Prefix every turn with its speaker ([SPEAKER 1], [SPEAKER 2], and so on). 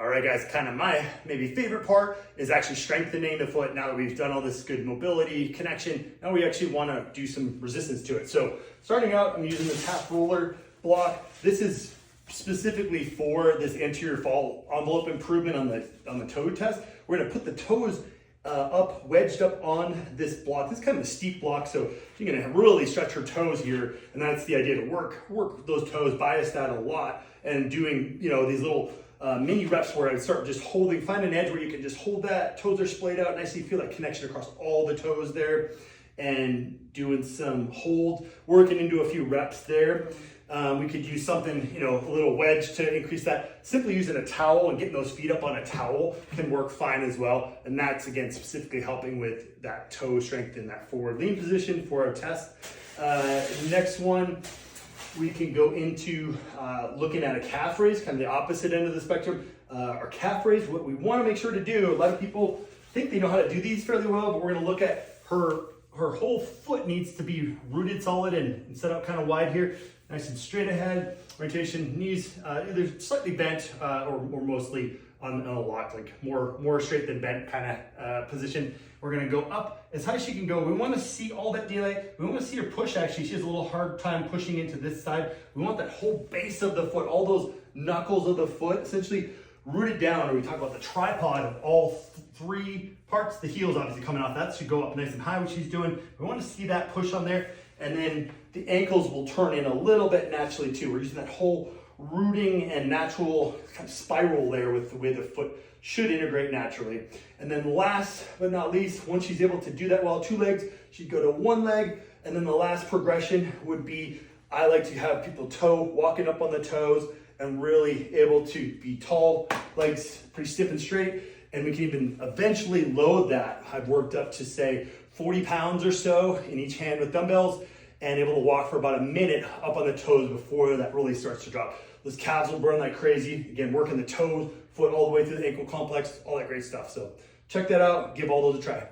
[SPEAKER 1] All right, guys, kind of my maybe favorite part is actually strengthening the foot. Now that we've done all this good mobility, connection, now we actually want to do some resistance to it. So starting out, I'm using this half roller block. This is specifically for this anterior fall envelope improvement on the toe test. We're going to put the toes up, wedged up on this block. This is kind of a steep block, so you're going to really stretch your toes here, and that's the idea, to work those toes, bias that a lot, and doing these little mini reps where I start just holding, find an edge where you can just hold that, toes are splayed out nicely, feel that connection across all the toes there, and doing some hold, working into a few reps there. We could use something, a little wedge to increase that. Simply using a towel and getting those feet up on a towel can work fine as well. And that's, again, specifically helping with that toe strength in that forward lean position for our test. Next one, we can go into looking at a calf raise, kind of the opposite end of the spectrum. Our calf raise, what we want to make sure to do, a lot of people think they know how to do these fairly well, but we're going to look at her whole foot needs to be rooted solid and set up kind of wide here. Nice and straight ahead, orientation, knees either slightly bent or mostly on a lock, like more straight than bent kind of position. We're gonna go up as high as she can go. We wanna see all that delay. We wanna see her push actually. She has a little hard time pushing into this side. We want that whole base of the foot, all those knuckles of the foot essentially rooted down, or we talk about the tripod of all three parts. The heel's obviously coming off. That should go up nice and high, what she's doing. We wanna see that push on there. And then the ankles will turn in a little bit naturally too. We're using that whole rooting and natural kind of spiral there with the way the foot should integrate naturally. And then last but not least, once she's able to do that well, 2 legs, she'd go to 1 leg. And then the last progression would be, I like to have people walking up on the toes and really able to be tall, legs pretty stiff and straight. And we can even eventually load that. I've worked up to say 40 pounds or so in each hand with dumbbells, and able to walk for about a minute up on the toes before that really starts to drop. Those calves will burn like crazy. Again, working the toes, foot all the way through the ankle complex, all that great stuff. So check that out, give all those a try.